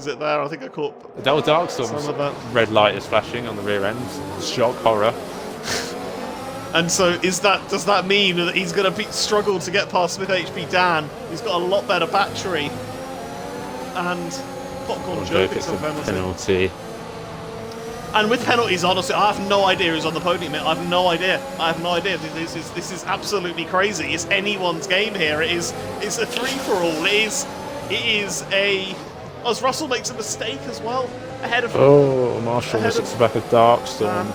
it there. I think I caught Double dark some of that. Red light is flashing on the rear end. Shock, horror. And so, does that mean that he's going to struggle to get past Smith HP Dan? He's got a lot better battery. And Popcorn Joe picks up penalty. And with penalties, honestly, I have no idea who's on the podium. I have no idea. This is absolutely crazy. It's anyone's game here. It's a free-for-all. It is a... Oh, as Russell makes a mistake as well. Ahead of... Oh, Marshall sits back of Darkstorm.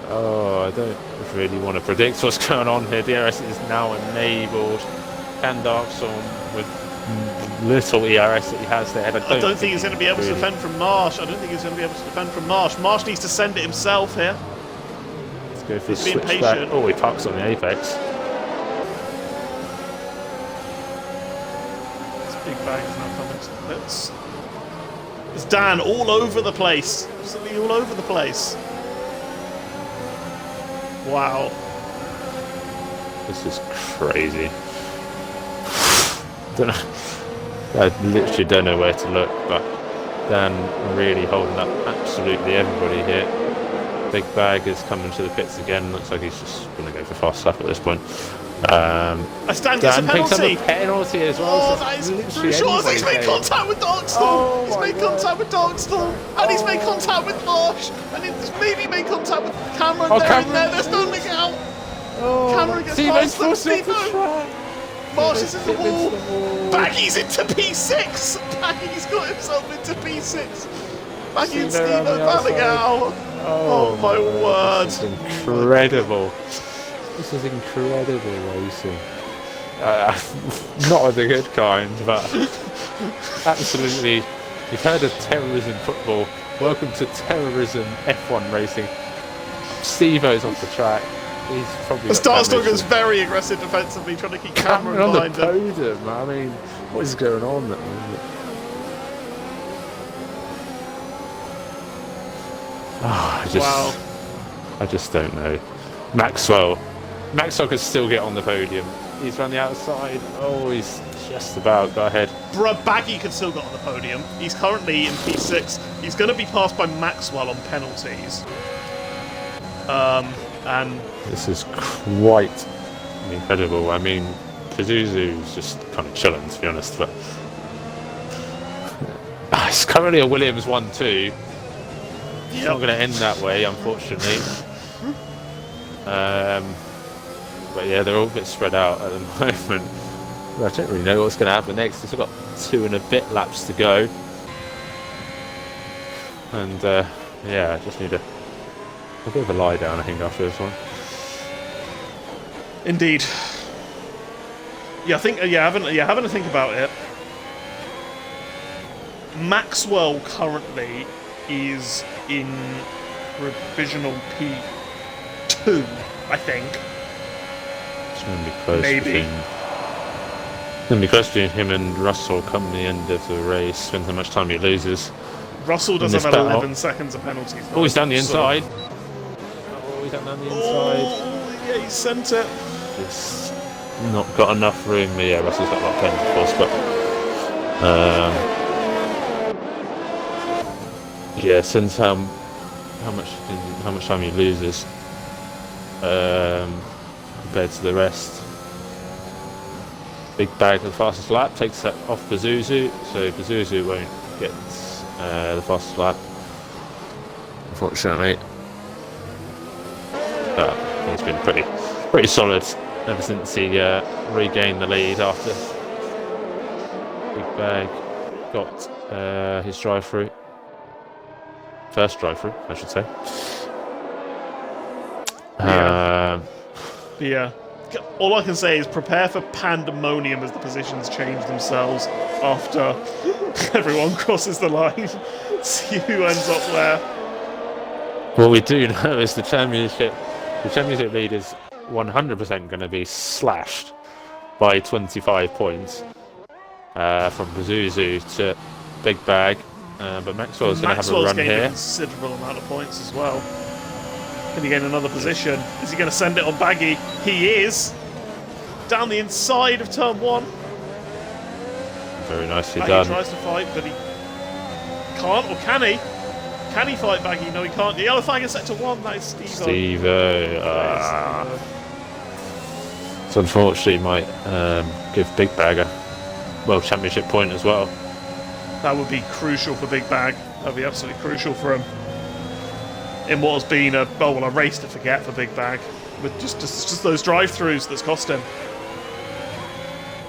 Oh, I don't really want to predict what's going on here. DRS is now enabled. Can Darkstorm with little ERS that he has there? I don't think he's going to be able to defend from Marsh. Marsh needs to send it himself here. Let's go for the switchback. Oh, he parks on the apex. This big bag is not coming to the pits. It's Dan all over the place. Absolutely all over the place. Wow. This is crazy. I literally don't know where to look, but Dan really holding up absolutely everybody here. Big Bag is coming to the pits again. Looks like he's just going to go for fast lap at this point. Dan gets a penalty. Picks up a penalty as well. Oh, that is pretty sure. He's made contact with Darkstorm. He's made contact with Darkstorm. And he's made contact with Marsh. And he's maybe made contact with Cameron. There's no link out. Cameron gets past them. Steve-O. Marsh is in the wall. Baggy's into P6. Baggy's got himself into P6. Baggy and Steve-O battling out. Oh my word. This is incredible. This is incredible racing. Not of the good kind, but absolutely. You've heard of terrorism football. Welcome to terrorism F1 racing. Steve-O's off the track. He's probably. Darkstorm is very aggressive defensively, trying to keep Cameron behind him. On the podium. I mean, what is going on there? I just don't know. Maxwell could still get on the podium. He's on the outside. Oh, he's just about. Go ahead. Baggy could still get on the podium. He's currently in P6. He's going to be passed by Maxwell on penalties. And this is quite incredible. I mean, Pazuzu's just kind of chilling, to be honest. But it's currently a Williams 1-2. It's not going to end that way, unfortunately. But yeah, they're all a bit spread out at the moment. I don't really know what's going to happen next. We've got 2 and a bit laps to go. And yeah, I just need a bit of a lie down, I think, after this one. Indeed. Yeah, I think. Having a think about it. Maxwell currently is in provisional P2, I think. It's going to be close. Maybe. It's going to be close between him and Russell come the end of the race. Depends how much time he loses. Russell does have 11 seconds of penalties. Oh, he's down the inside. Oh, he's down the inside. Oh, yeah, he sent it. Just not got enough room. Yeah, Russell's got a lot of pens, of course, but yeah, since how much time he loses compared to the rest. Big Bag the fastest lap takes that off Pazuzu, so Pazuzu won't get the fastest lap, unfortunately. He's been pretty solid ever since he regained the lead after Big Bag got his drive-through. First drive-through, I should say. Yeah. All I can say is prepare for pandemonium as the positions change themselves after everyone crosses the line. See who ends up where. What we do know is the championship lead is 100% going to be slashed by 25 points from Pazuzu to Big Bag. But Maxwell's going to have a run gained here. A considerable amount of points as well. Can he gain another position? Is he going to send it on Baggy? He is. Down the inside of turn 1. Very nicely Baggy done. Tries to fight, but he can't. Or can he? Can he fight Baggy? No, he can't. The yellow flag is set to 1. That is Steve-O. So unfortunately, might give Big Bag a World Championship point as well. That would be crucial for Big Bag. That would be absolutely crucial for him. In what has been a race to forget for Big Bag. With just those drive-throughs that's cost him.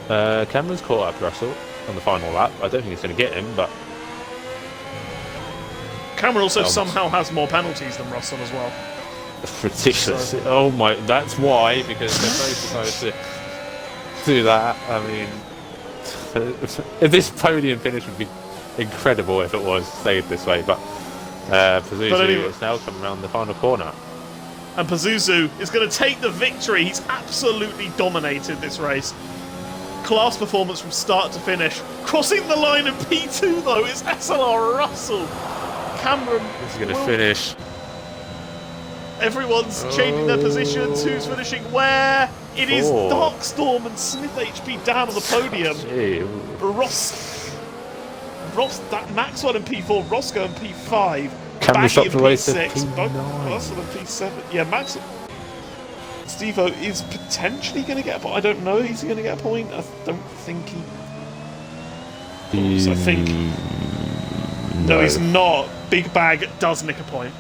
Cameron's caught up Russell on the final lap. I don't think he's going to get him, but... Cameron also somehow has more penalties than Russell as well. Ridiculous. So. Oh my, that's why, because they're both supposed to do that. I mean, this podium finish would be incredible if it was stayed this way, but Pazuzu is now coming around the final corner. And Pazuzu is going to take the victory. He's absolutely dominated this race. Class performance from start to finish. Crossing the line in P2 though is SLR Russell. Cameron is going to finish. Everyone's changing their positions. Who's finishing where? It is Darkstorm and Smith HP down on the podium. Maxwell in P4, Roscoe in P5. Cameron stopped the race at P9. Russell in P7. Yeah, Maxwell. Steve-O is potentially going to get a point. I don't know. Is he going to get a point? I don't think he. I think. No, he's not. Big Bag does nick a point.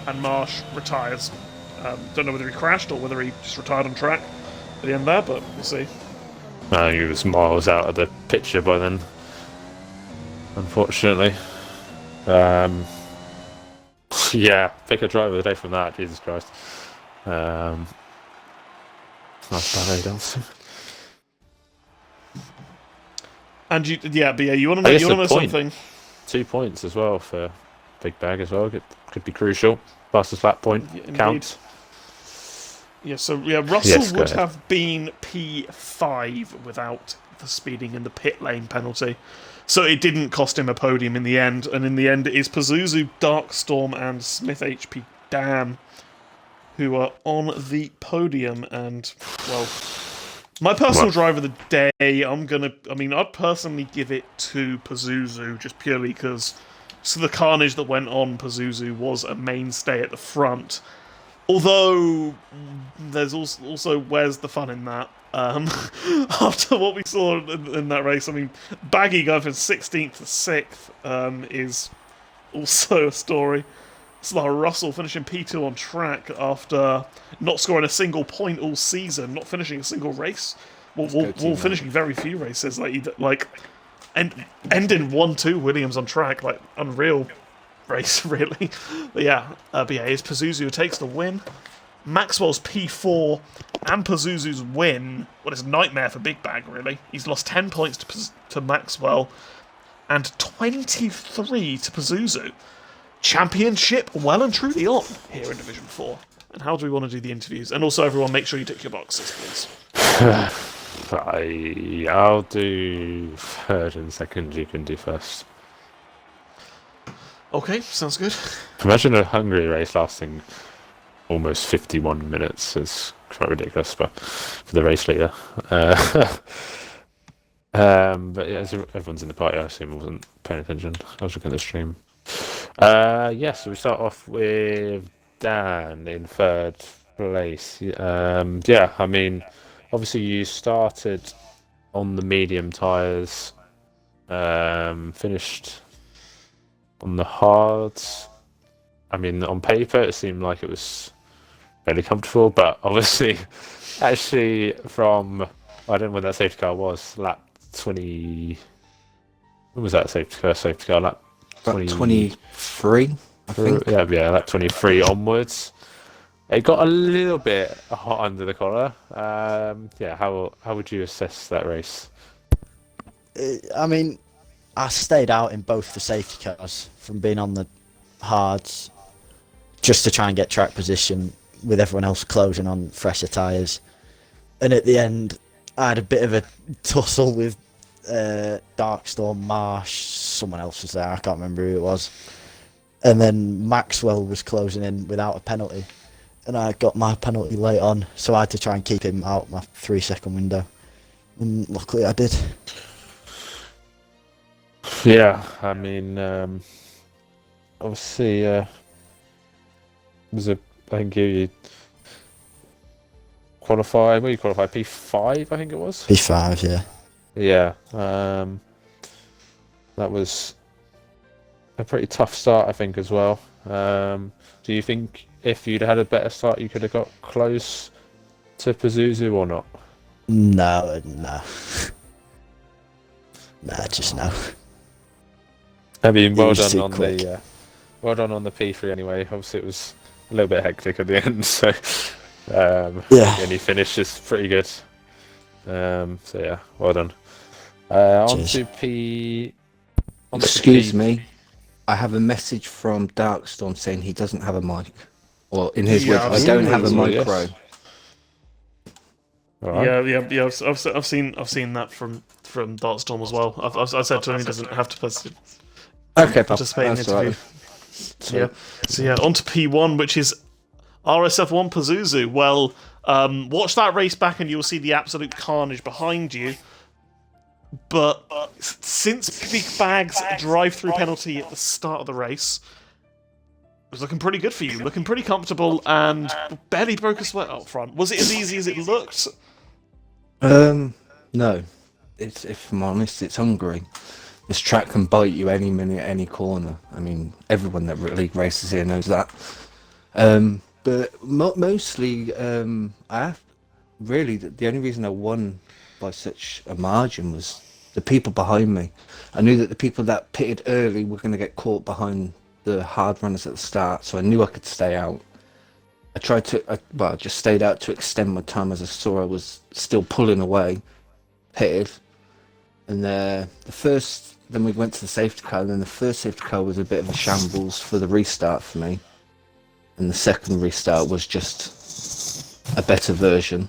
And Marsh retires. Don't know whether he crashed or whether he just retired on track at the end there, but we'll see. He was miles out of the picture by then, unfortunately. Yeah, pick a driver of the day from that, Jesus Christ. Nice ballet dancing. And you want to know something? 2 points as well for Big Bag as well. Could be crucial. Fastest lap point counts. Yeah, Russell would have been P5 without the speeding and the pit lane penalty. So it didn't cost him a podium in the end. And in the end, it is Pazuzu, Darkstorm, and Smith HP Dan who are on the podium. And, well, my personal driver of the day, I'd personally give it to Pazuzu just purely because the carnage that went on Pazuzu was a mainstay at the front. Although, there's also where's the fun in that? After what we saw in that race, I mean, Baggy going from 16th to 6th is also a story. It's like Russell finishing P2 on track after not scoring a single point all season, not finishing a single race. Well, finishing very few races. Ending 1-2 Williams on track, like unreal race, really. But yeah, it's Pazuzu who takes the win. Maxwell's P4 and Pazuzu's win. What is a nightmare for Big Bag, really. He's lost 10 points to Maxwell and 23 to Pazuzu. Championship well and truly on here in Division 4. And how do we want to do the interviews? And also, everyone, make sure you tick your boxes, please. I'll do third and second. You can do first. Okay, sounds good. Imagine a Hungary race lasting almost 51 minutes. It's quite ridiculous, but for the race leader. But yeah, everyone's in the party. I assume I wasn't paying attention. I was looking at the stream. So we start off with Dan in third place. Obviously you started on the medium tyres, finished on the hards. I mean, on paper it seemed like it was fairly comfortable, but obviously, actually from, I don't know when that safety car was, lap 20... When was that safety car? Lap 23, I think. Yeah, lap 23 onwards. It got a little bit hot under the collar. How would you assess that race? I mean, I stayed out in both the safety cars from being on the hards just to try and get track position with everyone else closing on fresher tyres. And at the end, I had a bit of a tussle with Darkstorm, Marsh, someone else was there, I can't remember who it was. And then Maxwell was closing in without a penalty. And I got my penalty late on, so I had to try and keep him out my 3-second window. And luckily I did. Yeah, I mean, obviously, I think you qualified, well, you qualified P5, I think it was? P5, yeah. Yeah, that was a pretty tough start, I think, as well. Do you think if you'd had a better start, you could have got close to Pazuzu or not? No. Just no. I mean, well was done too on quick. well done on the P3 anyway. Obviously, it was a little bit hectic at the end, so Yeah. and he finished just pretty good. So yeah, well done. On Cheers. to P. Excuse me, I have a message from Darkstorm saying he doesn't have a mic. Or in his words, I don't have a micro. Right. Yeah. I've seen that from Darkstorm as well. I said to him he doesn't have to participate in the interview. Right. So on to P1, which is RSF1 Pazuzu. Well, watch that race back and you'll see the absolute carnage behind you. But since Big Bag's drive-through penalty at the start of the race, it was looking pretty good for you, looking pretty comfortable, and barely broke a sweat up front. Was it as easy as it looked? No. If I'm honest, it's Hungary. This track can bite you any minute, any corner. I mean, everyone that league races here knows that. But mostly, the only reason I won by such a margin was the people behind me. I knew that the people that pitted early were going to get caught behind the hard runners at the start, so I knew I could stay out. I just stayed out to extend my time as I saw I was still pulling away, pitted, and then we went to the safety car, and then the first safety car was a bit of a shambles for the restart for me, and the second restart was just a better version.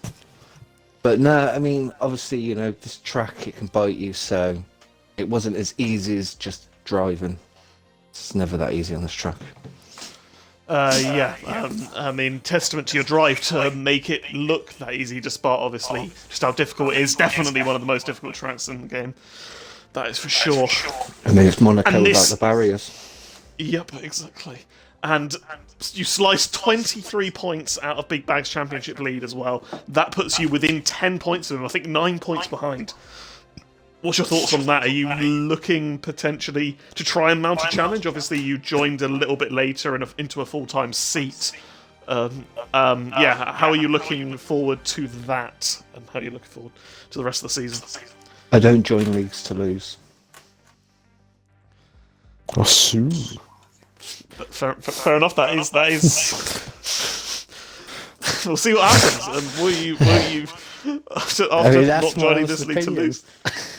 But no, I mean, obviously, this track, it can bite you, so it wasn't as easy as just driving. It's never that easy on this track. I mean, testament to your drive to make it look that easy, despite obviously just how difficult it is. Definitely one of the most difficult tracks in the game. That is for sure. I mean, it's Monaco without the barriers. Yep, exactly. And you sliced 23 points out of Big Bag's championship lead as well. That puts you within 10 points of him, I think 9 points behind. What's your thoughts on that? Are you looking potentially to try and mount a challenge? Obviously, you joined a little bit later into a full-time seat. How are you looking forward to that? And how are you looking forward to the rest of the season? I don't join leagues to lose. Fair enough. That is. We'll see what happens. And will you after not joining this league to lose?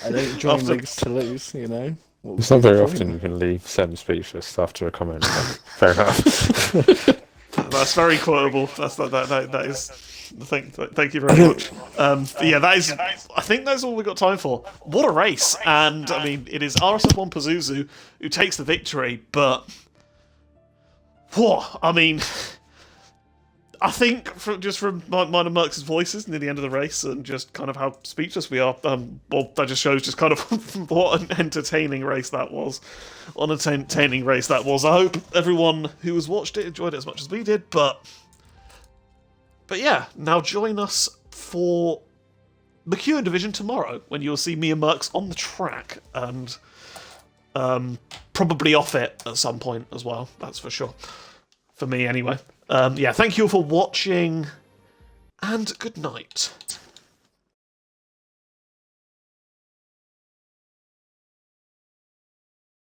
I don't join leagues to lose. It's not very often you can leave Sam speechless after a comment. Fair enough. That's very quotable. That is. Thank you very much. That is. I think that's all we've got time for. What a race! And I mean, it is RSF1 Pazuzu who takes the victory. But, I mean, I think from mine and Merck's voices near the end of the race and just kind of how speechless we are, that just shows just kind of what an entertaining race that was. I hope everyone who has watched it enjoyed it as much as we did, But yeah, now join us for the Q Division tomorrow, when you'll see me and Merckx on the track, and probably off it at some point as well, that's for sure. For me, anyway. Thank you all for watching, and good night.